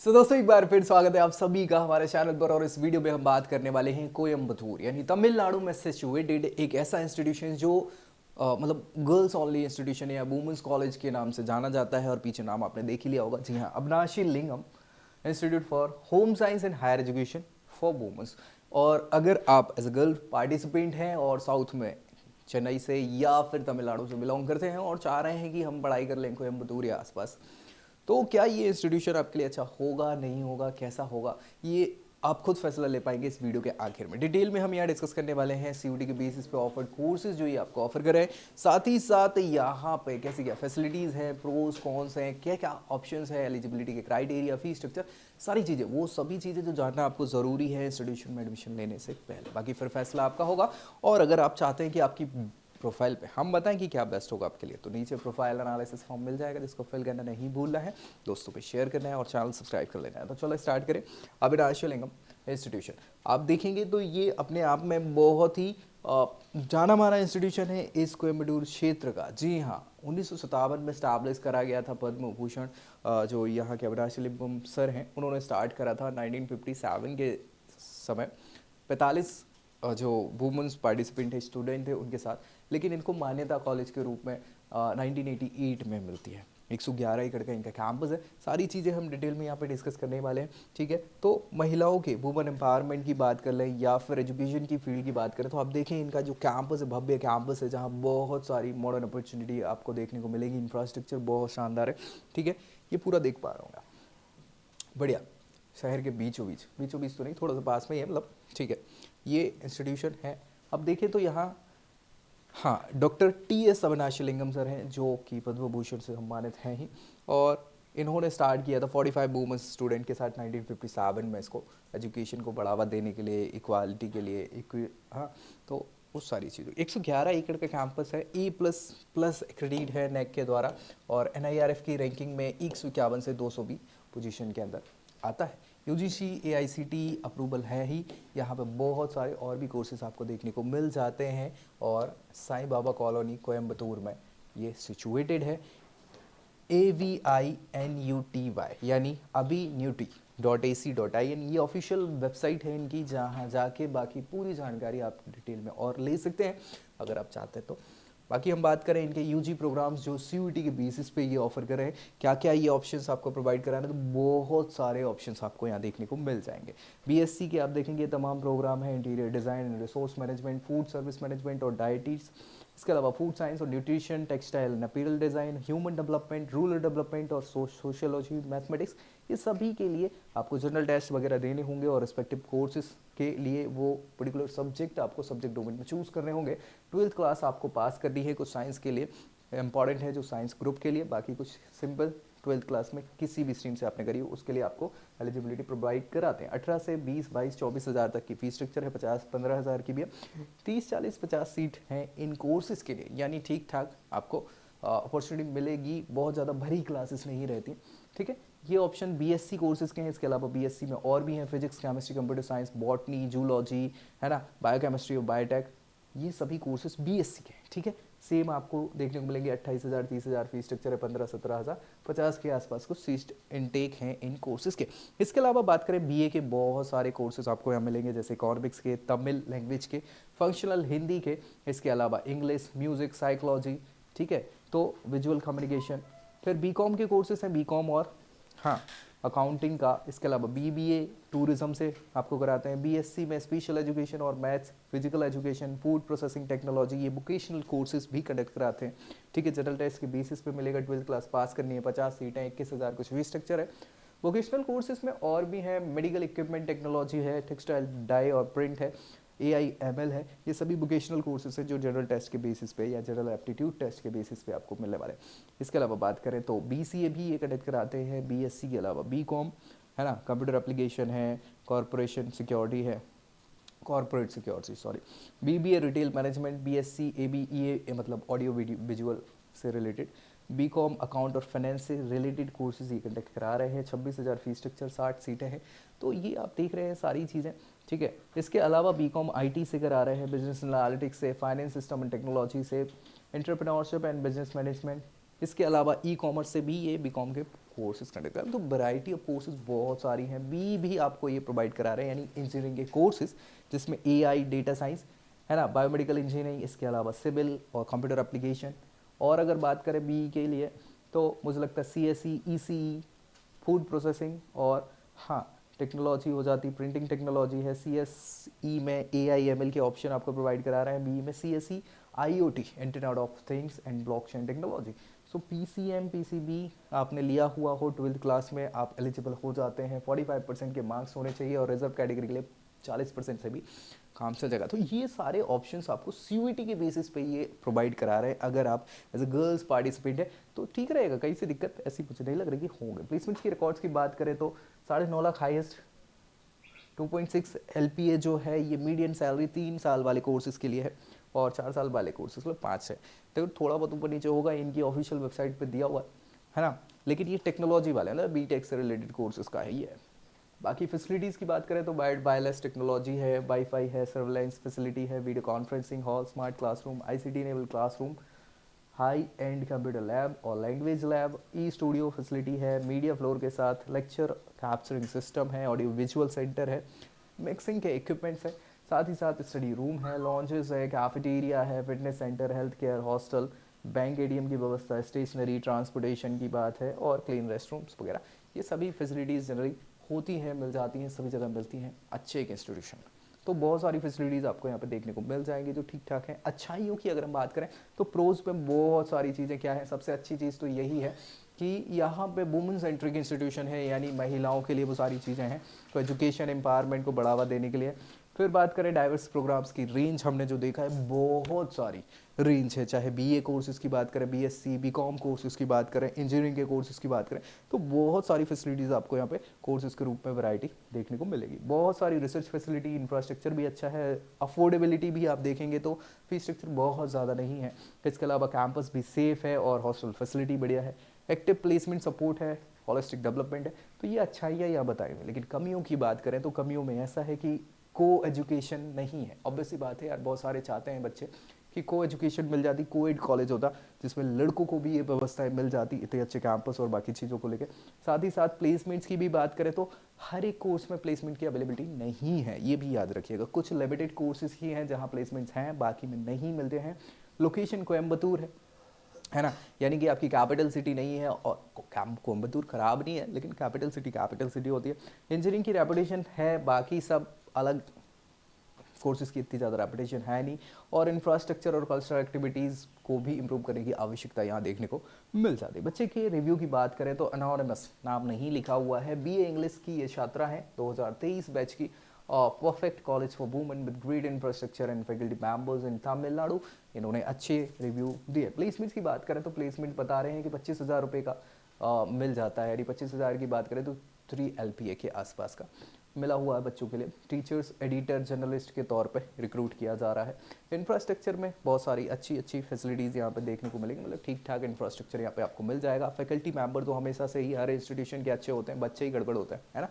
दोस्तों एक बार फिर स्वागत है आप सभी का हमारे चैनल पर। और इस वीडियो में हम बात करने वाले हैं कोयम्बटूर यानी तमिलनाडु में सिचुएटेड एक ऐसा इंस्टीट्यूशन जो मतलब गर्ल्स ओनली इंस्टीट्यूशन है या वुमेंस कॉलेज के नाम से जाना जाता है। और पीछे नाम आपने देख ही लिया होगा, जी हाँ, Avinashilingam institute for home science and higher education for womens. और अगर आप एज अ गर्ल पार्टिसिपेंट हैं और साउथ में चेन्नई से या फिर तमिलनाडु से बिलोंग करते हैं और चाह रहे हैं कि हम पढ़ाई कर लें कोयम्बटूर या आसपास, तो क्या ये इंस्टीट्यूशन आपके लिए अच्छा होगा, नहीं होगा, कैसा होगा, ये आप खुद फैसला ले पाएंगे इस वीडियो के आखिर में। डिटेल में हम यहाँ डिस्कस करने वाले हैं सीयूटी के बेसिस पे ऑफर्ड कोर्सेज जो ये आपको ऑफर कर रहे हैं, साथ ही साथ यहाँ पे कैसी क्या फैसिलिटीज़ हैं, प्रोज कॉन्स हैं, क्या क्या ऑप्शंस है, एलिजिबिलिटी के क्राइटेरिया, फी स्ट्रक्चर, सारी चीज़ें, वो सभी चीज़ें जो जानना आपको ज़रूरी है इंस्टीट्यूशन में एडमिशन लेने से पहले। बाकी फिर फैसला आपका होगा। और अगर आप चाहते हैं कि आपकी प्रोफाइल पे हम बताएं कि क्या बेस्ट होगा आपके लिए, तो नीचे प्रोफाइल एनालिसिस फॉर्म मिल जाएगा जिसको फिल करना नहीं भूलना है, दोस्तों पे शेयर करना है और चैनल सब्सक्राइब कर लेना है। तो चलो स्टार्ट करें। अविनाशी लिंगम इंस्टीट्यूशन आप देखेंगे तो ये अपने आप में बहुत ही जाना माना इंस्टीट्यूशन है इस कोयम्बटूर क्षेत्र का। जी हाँ, 1957 में स्टैब्लिश करा गया था। पद्म भूषण जो यहाँ के अविनाशी लिंगम सर हैं उन्होंने स्टार्ट करा था 1957 के समय। 45 जो वुमेंस पार्टिसिपेंट है, स्टूडेंट थे उनके साथ, लेकिन इनको मान्यता कॉलेज के रूप में 1988 में मिलती है। 111 एकड़ का इनका कैंपस है। सारी चीज़ें हम डिटेल में यहाँ पे डिस्कस करने वाले हैं, ठीक है। तो महिलाओं के वुमेन एम्पावरमेंट की बात कर लें या फिर एजुकेशन की फील्ड की बात करें तो आप देखें इनका जो कैंपस है, भव्य कैंपस है जहाँ बहुत सारी मॉडर्न अपॉर्चुनिटी आपको देखने को मिलेगी। इंफ्रास्ट्रक्चर बहुत शानदार है, ठीक है। ये पूरा देख पा रहा हूँ मैं, बढ़िया, शहर के बीचों बीच, बीचों बीच तो नहीं, थोड़ा सा पास में ही है मतलब, ठीक है। ये इंस्टीट्यूशन है। अब देखें तो यहाँ, हाँ, डॉक्टर टी एस अविनाशी सर हैं जो कि पद्म भूषण से सम्मानित हैं ही। और इन्होंने स्टार्ट किया था 45 वुमेंस स्टूडेंट के साथ 1957 में इसको, एजुकेशन को बढ़ावा देने के लिए, इक्वालिटी के लिए, हाँ, तो उस सारी चीज़ों। 111 एकड़ का कैंपस है, E++ क्रेडिट है नेक के द्वारा। और NIRF की रैंकिंग में 151 से 220 पोजीशन के अंदर आता है। UGC AICTE अप्रूवल है ही। यहाँ पे बहुत सारे और भी कोर्सेज आपको देखने को मिल जाते हैं। और साईं बाबा कॉलोनी कोयम्बटूर में ये सिचुएटेड है। AVINUTY यानी abhinuty.ac.in ये ऑफिशियल वेबसाइट है इनकी, जहाँ जाके बाकी पूरी जानकारी आप डिटेल में और ले सकते हैं अगर आप चाहते हैं तो। बाकी हम बात करें इनके यूजी प्रोग्राम्स जो सीयूटी के बेसिस पे ये ऑफर कर रहे हैं, क्या क्या ये ऑप्शंस आपको प्रोवाइड करा रहे हैं, तो बहुत सारे ऑप्शंस आपको यहाँ देखने को मिल जाएंगे। बीएससी के आप देखेंगे तमाम प्रोग्राम है, interior design, resource management, food service management और डाइटिक्स। इसके अलावा फूड साइंस और nutrition, textile and apparel design, human development, rural development और सोशियोलॉजी, मैथमेटिक्स, ये सभी के लिए आपको जनरल टेस्ट वगैरह देने होंगे। और रिस्पेक्टिव कोर्सेज के लिए वो पर्टिकुलर सब्जेक्ट आपको सब्जेक्ट डोमेन में चूज़ करने होंगे। 12th क्लास आपको पास करनी है, कुछ साइंस के लिए इंपॉर्टेंट है जो साइंस ग्रुप के लिए, बाकी कुछ सिंपल 12th क्लास में किसी भी स्ट्रीम से आपने करी हो उसके लिए आपको एलिजिबिलिटी प्रोवाइड कराते हैं। 18 से 20, 22, 24 हज़ार तक की फीस स्ट्रक्चर है। 50, 15 हज़ार की भी है। 30, 40, 50 सीट हैं इन कोर्सेज के लिए, यानी ठीक ठाक आपको अपॉर्चुनिटी मिलेगी, बहुत ज़्यादा भरी क्लासेस नहीं रहती, ठीक है। ये ऑप्शन बीएससी कोर्सेज के हैं। इसके अलावा बीएससी में और भी हैं, physics, chemistry, computer science, botany, zoology, है ना, बायोकेमिस्ट्री और बायोटेक, ये सभी कोर्सेज बीएससी के हैं, ठीक है। सेम आपको देखने को मिलेंगे। 28,000, 30,000 फीस स्ट्रक्चर है। 15, 17,000, 50 के आसपास कुछ सीट इनटेक हैं इन कोर्सेज के। इसके अलावा बात करें बीए के, बहुत सारे कोर्सेज आपको यहाँ मिलेंगे, जैसे इकोनॉमिक्स के, तमिल लैंग्वेज के, फंक्शनल हिंदी के, इसके अलावा इंग्लिश, म्यूजिक, साइकोलॉजी, ठीक है, तो विजुअल कम्युनिकेशन। फिर बीकॉम के कोर्सेज हैं, बीकॉम और, हाँ, अकाउंटिंग का। इसके अलावा बीबीए टूरिज्म से आपको कराते हैं। बीएससी में स्पेशल एजुकेशन और maths, physical education, food processing technology, ये वोकेशनल कोर्सेज भी कंडक्ट कराते हैं, ठीक है। जनरल टेस्ट के बेसिस पे मिलेगा। 12th क्लास पास करनी है। 50 सीटें, 21,000 कुछ भी स्ट्रक्चर है। वोकेशनल कोर्सेज में और भी है, मेडिकल इक्विपमेंट टेक्नोलॉजी है, टेक्सटाइल डाई और प्रिंट है, AIML है। ये सभी वोकेशनल कोर्सेज है जो जनरल टेस्ट के बेसिस पे या जनरल एप्टीट्यूड टेस्ट के बेसिस पे आपको मिलने वाले हैं। इसके अलावा बात करें तो BCA भी ये कंडक्ट कराते हैं। BSc के अलावा बीकॉम, है ना, कंप्यूटर एप्लीकेशन है, कॉरपोरेशन सिक्योरिटी है, corporate security, sorry, BBA retail management, BSc ABEA मतलब ऑडियो वीडियो विजुअल से रिलेटेड, बीकॉम अकाउंट और फाइनेंस से रिलेटेड कोर्सेज ये कंडक्ट करा रहे हैं। 26,000 फीस स्ट्रक्चर, 60 सीटें हैं। तो ये आप देख रहे हैं सारी चीज़ें, ठीक है। इसके अलावा बीकॉम IT से करा रहे हैं, बिजनेस एनालिटिक्स से, फाइनेंस सिस्टम एंड टेक्नोलॉजी से, एंटरप्रेन्योरशिप एंड बिजनेस मैनेजमेंट। इसके अलावा ई कॉमर्स से भी ये बीकॉम के कोर्सेज कंडक्ट कर रहे हैं। तो वैरायटी ऑफ कोर्सेज बहुत सारी हैं। बी भी आपको ये प्रोवाइड करा रहे हैं, यानी इंजीनियरिंग के कोर्सेज जिसमें AI, डेटा साइंस है ना, बायोमेडिकल इंजीनियरिंग, इसके अलावा सिविल और कंप्यूटर एप्लीकेशन। और अगर बात करें बी के लिए तो मुझे लगता है CSE, ECE, फूड प्रोसेसिंग, और हाँ टेक्नोलॉजी हो जाती, प्रिंटिंग टेक्नोलॉजी है। CSE में AI ML के ऑप्शन आपको प्रोवाइड करा रहे हैं। बी में CSE IoT, internet of things and blockchain technology. So PCM PCB आपने लिया हुआ हो 12th क्लास में, आप एलिजिबल हो जाते हैं। 45% के मार्क्स होने चाहिए और रिजर्व कैटेगरी के लिए 40% से भी काम चल जाएगा। तो ये सारे ऑप्शंस आपको CUET के बेसिस पे ये प्रोवाइड करा रहे हैं। अगर आप एज अ गर्ल्स पार्टिसिपेंट है तो ठीक रहेगा, कहीं से दिक्कत ऐसी मुझे नहीं लग रही कि होंगे। प्लेसमेंट्स के रिकॉर्ड्स की बात करें तो 9.5 लाख हाईएस्ट, 2.6 LPA जो है ये मीडियन सैलरी 3 साल वाले कोर्सेज के लिए है और 4 साल वाले कोर्सेज मतलब 5 है। तो थोड़ा बहुत ऊपर नीचे होगा, इनकी ऑफिशियल वेबसाइट पे दिया हुआ है ना, लेकिन ये टेक्नोलॉजी वाले ना BTech से रिलेटेड कोर्सेज का है ये। बाकी फैसिलिटीज़ की बात करें तो वायरलेस टेक्नोलॉजी है, वाईफाई है, सर्वेलेंस फैसिलिटी है, video conferencing hall, smart classroom, ICT enable classroom, high and computer lab और लैंग्वेज लैब, स्टूडियो फैसिलिटी है, मीडिया फ्लोर के साथ लेक्चर कैप्चरिंग सिस्टम है, ऑडियो विजुअल सेंटर है, मिक्सिंग के इक्विपमेंट्स है, साथ ही साथ स्टडी रूम है, लॉन्जेस है, कैफेटेरिया है, fitness centre, health care, hostel, bank ATM की व्यवस्था, स्टेशनरी, ट्रांसपोर्टेशन की बात है और क्लीन रेस्टरूम्स वगैरह। ये सभी फैसिलिटीज़ जनरली होती हैं, मिल जाती हैं, सभी जगह मिलती हैं अच्छे एक इंस्टीट्यूशन में। तो बहुत सारी फैसिलिटीज़ आपको यहाँ पे देखने को मिल जाएंगी जो ठीक ठाक हैं। अच्छाइयों की अगर हम बात करें तो प्रोज पे बहुत सारी चीज़ें क्या है, सबसे अच्छी चीज़ तो यही है कि यहाँ पे वुमेन सेंट्रिक इंस्टीट्यूशन है, यानी महिलाओं के लिए वो सारी चीज़ें हैं। तो एजुकेशन एम्पावरमेंट को बढ़ावा देने के लिए। फिर बात करें डाइवर्स प्रोग्राम्स की रेंज, हमने जो देखा है बहुत सारी रेंज है, चाहे BA कोर्सेज की बात करें, BSc BCom कोर्सेज की बात करें, इंजीनियरिंग के कोर्सेज की बात करें, तो बहुत सारी फैसिलिटीज़ आपको यहाँ पे कोर्सेज के रूप में वैरायटी देखने को मिलेगी। बहुत सारी रिसर्च फैसिलिटी, इंफ्रास्ट्रक्चर भी अच्छा है, अफोर्डेबिलिटी भी आप देखेंगे तो फीस स्ट्रक्चर बहुत ज़्यादा नहीं है। इसके अलावा कैंपस भी सेफ है और हॉस्टल फैसिलिटी बढ़िया है, एक्टिव प्लेसमेंट सपोर्ट है, होलिस्टिक डेवलपमेंट है। तो ये अच्छाइयाँ यहाँ बताई हुई। लेकिन कमियों की बात करें तो कमियों में ऐसा है कि को एजुकेशन नहीं है। ऑब्वियसली बात है यार, बहुत सारे चाहते हैं बच्चे कि को एजुकेशन मिल जाती, कोएड कॉलेज होता जिसमें लड़कों को भी ये व्यवस्थाएं मिल जाती, इतने अच्छे कैंपस और बाकी चीज़ों को लेकर। साथ ही साथ प्लेसमेंट्स की भी बात करें तो हर एक कोर्स में प्लेसमेंट की अवेलेबिलिटी नहीं है, ये भी याद रखिएगा। कुछ लिमिटेड कोर्सेज ही हैं जहाँ प्लेसमेंट्स हैं, बाकी में नहीं मिलते हैं। लोकेशन कोयम्बतूर है ना, यानी कि आपकी कैपिटल सिटी नहीं है। और कोयम्बतूर खराब नहीं है, लेकिन कैपिटल सिटी होती है। इंजीनियरिंग की रेपुटेशन है, बाकी सब अलग कोर्सेज की इतनी ज़्यादा रेपुटेशन है नहीं। और इंफ्रास्ट्रक्चर और कल्चरल एक्टिविटीज़ को भी इम्प्रूव करने की आवश्यकता यहाँ देखने को मिल जाती है। बच्चे के रिव्यू की बात करें तो अनोनिमस, नाम नहीं लिखा हुआ है, BA इंग्लिश की ये छात्रा है, 2023 बैच की, perfect college for women with great infrastructure and faculty members in Tamil Nadu. इन्होंने अच्छे रिव्यू दिए। प्लेसमेंट्स की बात करें तो प्लेसमेंट बता रहे हैं कि 25,000 रुपये का मिल जाता है, यानी 25,000 की बात करें तो 3 LPA के आसपास का मिला हुआ है बच्चों के लिए। टीचर्स, एडिटर, जर्नलिस्ट के तौर पे रिक्रूट किया जा रहा है। इंफ्रास्ट्रक्चर में बहुत सारी अच्छी फैसिलिटीज़ यहाँ पे देखने को मिलेगी, मतलब ठीक ठाक इंफ्रास्ट्रक्चर यहाँ पे आपको मिल जाएगा। फैकल्टी मेंबर तो हमेशा से ही हर इंस्टीट्यूशन के अच्छे होते हैं, बच्चे ही गड़बड़ होते हैं, है ना।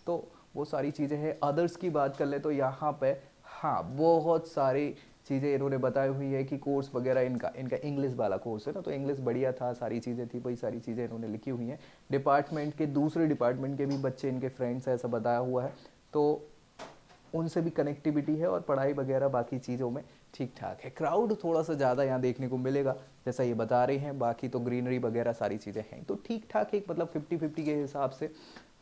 तो वो सारी चीज़ें हैं। अदर्स की बात कर ले तो यहाँ पे हाँ बहुत सारी चीज़ें इन्होंने बताई हुई है कि कोर्स वगैरह इनका इंग्लिश वाला कोर्स है ना, तो इंग्लिश बढ़िया था, सारी चीज़ें थी, वही सारी चीज़ें इन्होंने लिखी हुई हैं। डिपार्टमेंट के दूसरे डिपार्टमेंट के भी बच्चे इनके फ्रेंड्स हैं, ऐसा बताया हुआ है, तो उनसे भी कनेक्टिविटी है और पढ़ाई वगैरह बाकी चीज़ों में ठीक ठाक है। क्राउड थोड़ा सा ज़्यादा यहाँ देखने को मिलेगा जैसा ये बता रहे हैं, बाकी तो ग्रीनरी वगैरह सारी चीज़ें हैं, तो ठीक ठाक एक मतलब 50-50 के हिसाब से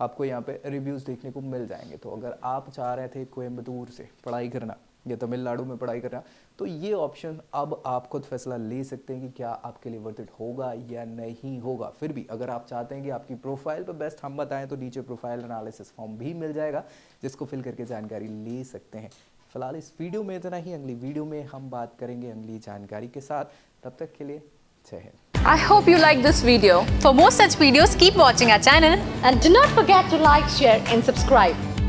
आपको यहाँ पे रिव्यूज़ देखने को मिल जाएंगे। तो अगर आप चाह रहे थे कोयम्बतूर से पढ़ाई करना या तमिलनाडु में पढ़ाई करना, तो ये ऑप्शन अब आप खुद फैसला ले सकते हैं कि क्या आपके लिए वर्थ इट होगा या नहीं होगा। फिर भी अगर आप चाहते हैं कि आपकी प्रोफाइल पर बेस्ट हम बताएं तो नीचे प्रोफाइल एनालिसिस फॉर्म भी मिल जाएगा, जिसको फिल करके जानकारी ले सकते हैं। फिलहाल इस वीडियो में इतना ही, अगली वीडियो में हम बात करेंगे अगली जानकारी के साथ। तब तक के लिए जय Hind. I hope you like this video. For more such videos, keep watching our channel and do not forget to like, share and subscribe.